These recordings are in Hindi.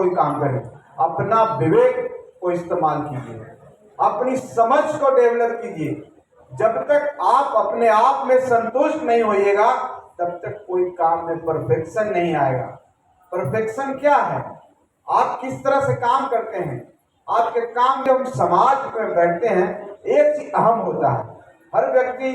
कोई काम करें, अपना विवेक को इस्तेमाल कीजिए, अपनी समझ को डेवलप कीजिए। जब तक आप अपने आप में संतुष्ट नहीं होइएगा तब तक कोई काम में परफेक्शन नहीं आएगा। परफेक्शन क्या है? आप किस तरह से काम करते हैं, आपके काम जब समाज में बैठते हैं, एक चीज अहम होता है, हर व्यक्ति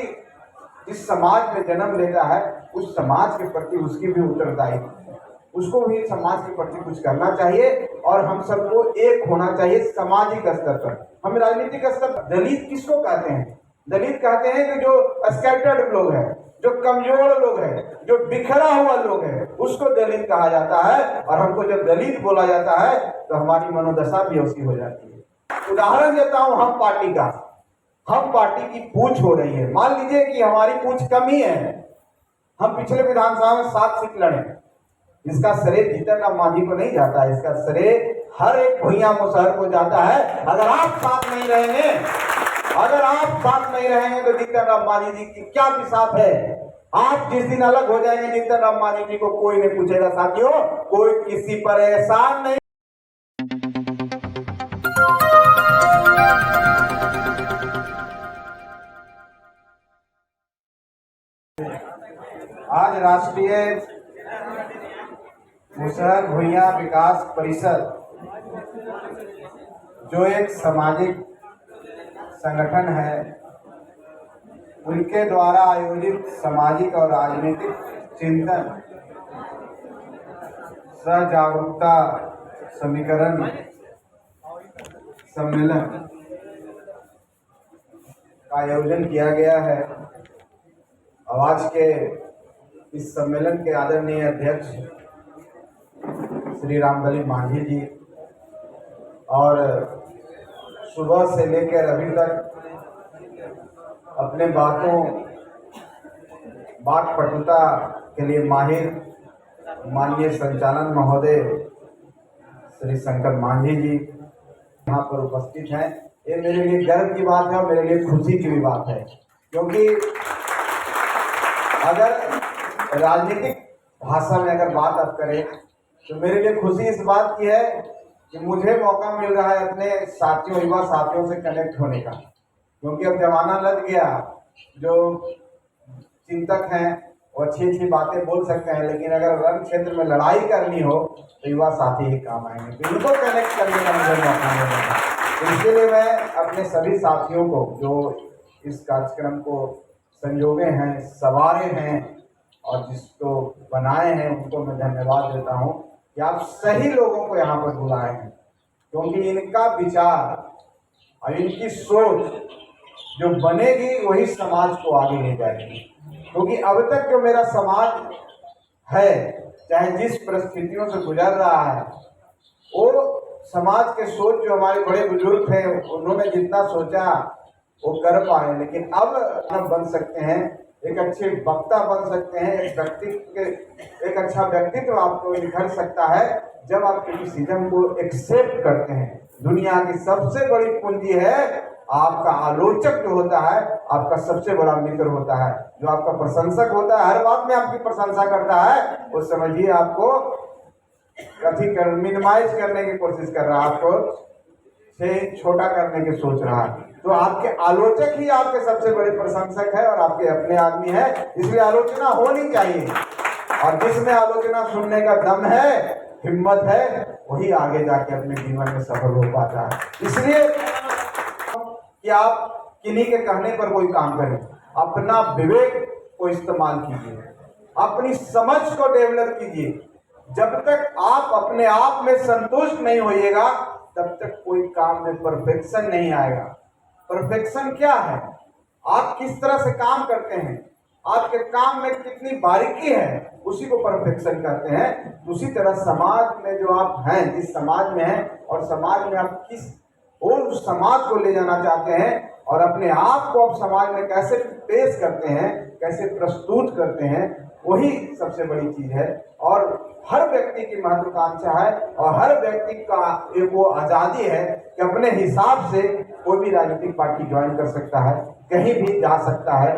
जिस समाज में जन्म लेता है उस समाज के प्रति उसकी भी उत्तरदायित्व है, उसको भी समाज के प्रति कुछ करना चाहिए और हम सबको एक होना चाहिए सामाजिक स्तर पर। हम राजनीतिक स्तर पर दलित किसको कहते हैं? दलित कहते हैं कि जो स्कैटर्ड लोग हैं, जो कमजोर लोग हैं, जो बिखरा हुआ लोग है, उसको दलित कहा जाता है। और हमको जब दलित बोला जाता है तो हमारी मनोदशा भी उसकी हो जाती है। उदाहरण देता हूं हम पार्टी का, हम पार्टी की पूछ हो रही है, मान लीजिए कि हमारी पूछ कम ही है, हम पिछले विधानसभा में 7 सीट लड़े, इसका श्रेय जीतन राम मांझी को नहीं जाता है, इसका श्रेय हर एक भुइयां मुसहर को जाता है। अगर आप साथ नहीं रहेंगे, अगर आप साथ नहीं रहेंगे तो जीतन राम मांझी जी की क्या बिसात है? आप जिस दिन अलग हो जाएंगे जीतन राम मांझी जी को कोई नहीं पूछेगा। साथियों, कोई किसी पर एहसान नहीं। आज राष्ट्रीय मुसहर भुइयां विकास परिषद जो एक सामाजिक संगठन है, उनके द्वारा आयोजित सामाजिक और राजनीतिक चिंतन सह जागरूकता समीकरण सम्मेलन का आयोजन किया गया है। आज के इस सम्मेलन के आदरणीय अध्यक्ष श्री रामदलित मांझी जी और सुबह से लेकर अभी तक अपने बात पटुता के लिए माहिर माननीय संचालन महोदय श्री शंकर मांझी जी यहाँ पर उपस्थित हैं। ये मेरे लिए गर्व की बात है और मेरे लिए खुशी की भी बात है, क्योंकि अगर राजनीतिक भाषा में अगर बात आप करें तो मेरे लिए खुशी इस बात की है कि मुझे मौका मिल रहा है अपने साथियों, युवा साथियों से कनेक्ट होने का, क्योंकि अब जमाना लग गया, जो चिंतक हैं वो अच्छी अच्छी बातें बोल सकते हैं, लेकिन अगर रण क्षेत्र में लड़ाई करनी हो तो युवा साथी ही काम आएंगे, तो इनको कनेक्ट करने का मुझे मौका मिल रहा है। इसके लिए मैं अपने सभी साथियों को जो इस कार्यक्रम को संजोगे हैं, सवारे हैं और जिसको बनाए हैं, उनको मैं धन्यवाद देता हूँ कि आप सही लोगों को यहाँ पर बुलाए हैं, क्योंकि इनका विचार और इनकी सोच जो बनेगी वही समाज को आगे ले जाएगी। क्योंकि अब तक जो मेरा समाज है, चाहे जिस परिस्थितियों से गुजर रहा है, वो समाज के सोच जो हमारे बड़े बुजुर्ग थे उन्होंने जितना सोचा वो कर पाए, लेकिन अब हम बन सकते हैं, एक अच्छे वक्ता बन सकते हैं, एक अच्छा व्यक्तित्व आपको निखर सकता है जब आप क्रिटिसिज्म को एक्सेप्ट करते हैं। दुनिया की सबसे बड़ी पूंजी है आपका आलोचक जो होता है, आपका सबसे बड़ा मित्र होता है। जो आपका प्रशंसक होता है, हर बात में आपकी प्रशंसा करता है, वो समझिए आपको मिनिमाइज करने की कोशिश कर रहा है, आपको से छोटा करने की सोच रहा है। तो आपके आलोचक ही आपके सबसे बड़े प्रशंसक है और आपके अपने आदमी है, इसलिए आलोचना होनी चाहिए। और जिसमें आलोचना सुनने का दम है, हिम्मत है, वही आगे जाके अपने जीवन में सफल हो पाता है। इसलिए कि आप किन्हीं के कहने पर कोई काम करें, अपना विवेक को इस्तेमाल कीजिए, अपनी समझ को डेवलप कीजिए। जब तक आप अपने आप में संतुष्ट नहीं होइएगा तब तक कोई काम में परफेक्शन नहीं आएगा। परफेक्शन क्या है? आप किस तरह से काम करते हैं, आपके काम में कितनी बारीकी है, उसी को परफेक्शन कहते हैं। उसी तरह समाज में जो आप हैं, जिस समाज में हैं और समाज में आप किस और उस समाज को ले जाना चाहते हैं और अपने आप को आप समाज में कैसे पेश करते हैं, कैसे प्रस्तुत करते हैं, वही सबसे बड़ी चीज है। और हर व्यक्ति की महत्वाकांक्षा है और हर व्यक्ति का एक वो आज़ादी है कि अपने हिसाब से कोई भी राजनीतिक पार्टी ज्वाइन कर सकता है, कहीं भी जा सकता है,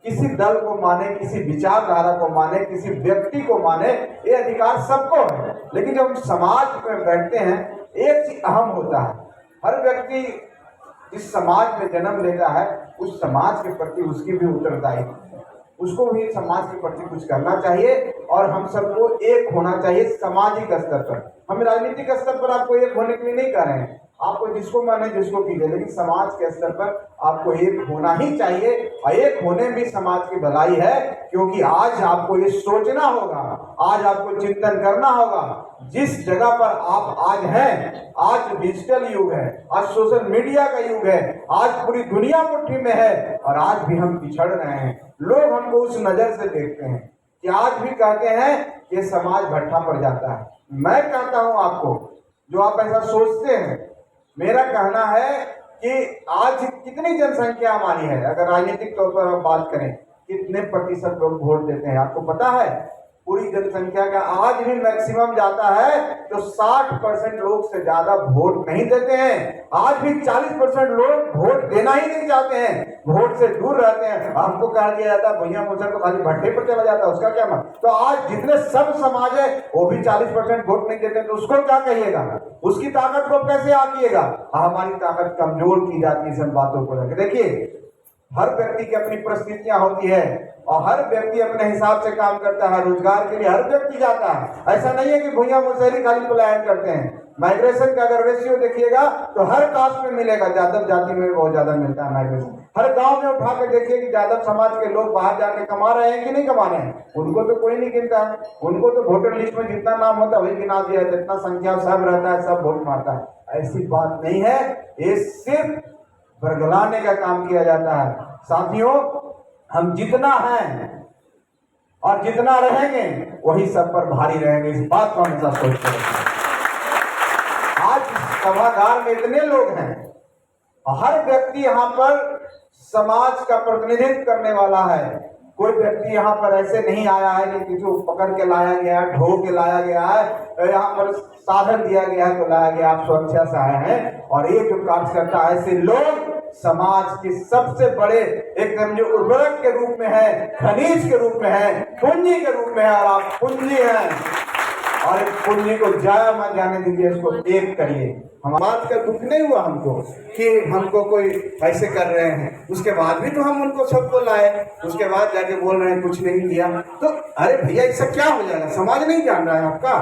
किसी दल को माने, किसी विचारधारा को माने, किसी व्यक्ति को माने, ये अधिकार सबको है। लेकिन जब हम समाज में बैठते हैं, एक चीज अहम होता है, हर व्यक्ति जिस समाज में जन्म लेता है उस समाज के प्रति उसकी भी उत्तरदायित्व है, उसको भी समाज के प्रति कुछ करना चाहिए और हम सबको एक होना चाहिए सामाजिक स्तर पर। हम राजनीतिक स्तर पर आपको एक होने के लिए नहीं कह रहे हैं, आपको जिसको माने जिसको कीजिए, लेकिन समाज के स्तर पर आपको एक होना ही चाहिए और एक होने में समाज की भलाई है। क्योंकि आज आपको ये सोचना होगा, आज आपको चिंतन करना होगा, जिस जगह पर आप आज हैं, आज डिजिटल युग है, आज सोशल मीडिया का युग है, आज पूरी दुनिया मुट्ठी में है और आज भी हम पिछड़ रहे हैं। लोग हमको उस नजर से देखते हैं कि आज भी कहते हैं कि समाज भट्ठा पड़ जाता है। मैं कहता हूं आपको, जो आप ऐसा सोचते हैं, मेरा कहना है कि आज कितनी जनसंख्या हमारी है, अगर राजनीतिक तौर पर हम बात करें, कितने प्रतिशत लोग वोट देते हैं आपको पता है? पूरी जनसंख्या का आज भी मैक्सिमम जाता है तो 60% लोग से ज्यादा वोट नहीं देते हैं। आज भी 40% लोग वोट देना ही नहीं चाहते हैं, वोट से दूर रहते हैं। हमको कहा गया जाता है भैया मुझे तो खाली भट्टे पर चला जाता है, उसका क्या मतलब? तो आज जितने सब समाज है वो भी 40% वोट नहीं देते, तो उसको क्या कहिएगा? उसकी ताकत को कैसे आंकिएगा? हमारी ताकत कमजोर की जाती है इन बातों को लेकर। देखिए, हर व्यक्ति की अपनी परिस्थितियां होती है और हर व्यक्ति अपने हिसाब से काम करता है। रोजगार के लिए हर व्यक्ति जाता है, ऐसा नहीं है कि भैया मुसहरी खाली पलायन करते हैं। माइग्रेशन का अगर रेशियो देखिएगा तो हर कास्ट में मिलेगा, यादव जाति में बहुत ज्यादा मिलता है माइग्रेशन। हर गांव में उठा के देखिए कि यादव समाज के लोग बाहर जाके कमा रहे हैं कि नहीं कमा रहे हैं, उनको तो कोई नहीं गिनता है। उनको तो वोटर लिस्ट में जितना नाम होता है वही गिना दिया है, जितना संख्या सब रहता है सब वोट मारता है। ऐसी बात नहीं है, ये सिर्फ बरगलाने का काम किया जाता है। साथियों, हम जितना हैं और जितना रहेंगे वही सब पर भारी रहेंगे, इस बात को हमेशा सोचते रखें। आज सभागार में इतने लोग हैं और हर व्यक्ति यहाँ पर समाज का प्रतिनिधित्व करने वाला है। कोई व्यक्ति यहाँ पर ऐसे नहीं आया है कि किसी को पकड़ के लाया गया है, ढो के लाया गया है, यहाँ पर साधन दिया गया है तो लाया गया। आप सुरक्षा से आए हैं और ये जो कार्यकर्ता ऐसे लोग समाज के सबसे बड़े एकदम जो उर्वरक के रूप में है, खनिज के रूप में है, पूंजी के रूप में है, और आप पूंजी हैं और इस पूंजी को जाया मत जाने दीजिए, इसको एक करिए। हम बात का दुख नहीं हुआ हमको कि हमको कोई ऐसे कर रहे हैं, उसके बाद भी तो हम उनको सबको लाए, उसके बाद जाके बोल रहे हैं कुछ नहीं किया। तो अरे भैया इससे क्या हो जाएगा? समाज नहीं जान रहा है आपका।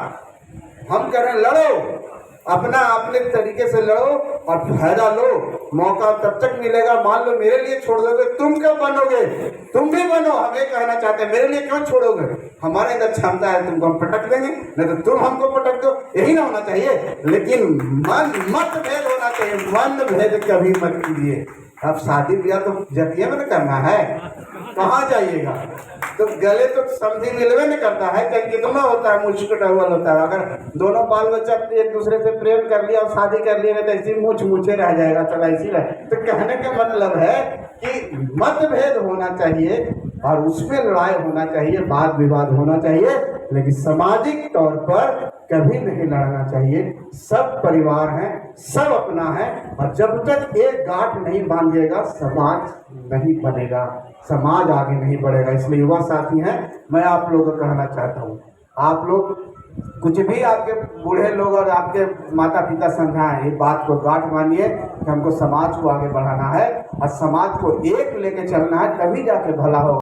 हम कह रहे हैं लड़ो, अपना अपने तरीके से लड़ो और फायदा लो, मौका तब तक मिलेगा। मान लो मेरे लिए छोड़ दोगे, तुम कब बनोगे? तुम भी बनो। हम ये कहना चाहते हैं, मेरे लिए क्यों छोड़ोगे? हमारे अंदर क्षमता है, तुमको हम पटक देंगे, नहीं तो तुम हमको पटक दो। यही ना होना चाहिए, लेकिन मतभेद होना चाहिए, मनभेद कभी मत कीजिए। अब शादी ब्याह तो जतिये में करना है, कहाँ जाइएगा? तो गले तो समझी मिलवे नहीं करता है, कहीं कितना होता है, मुझको डबल होता है। अगर दोनों बाल बच्चा एक दूसरे से प्रेम कर लिया और शादी कर लिया तो ऐसी मुझ मुझे रह जाएगा, चला इसी रहे। तो कहने का मतलब है कि मतभेद होना चाहिए और उसमें लड़ाई होना चाहिए, वाद विवाद होना चाहिए, लेकिन सामाजिक तौर पर कभी नहीं लड़ना चाहिए। सब परिवार हैं, सब अपना है, और जब तक एक गांठ नहीं बांधिएगा समाज नहीं बनेगा, समाज आगे नहीं बढ़ेगा। इसलिए युवा साथी हैं, मैं आप लोगों को कहना चाहता हूँ, आप लोग कुछ भी आपके बूढ़े लोग और आपके माता पिता समझाएं, ये बात को गांठ मानिए कि हमको समाज को आगे बढ़ाना है और समाज को एक लेके चलना है, तभी जाके भला होगा।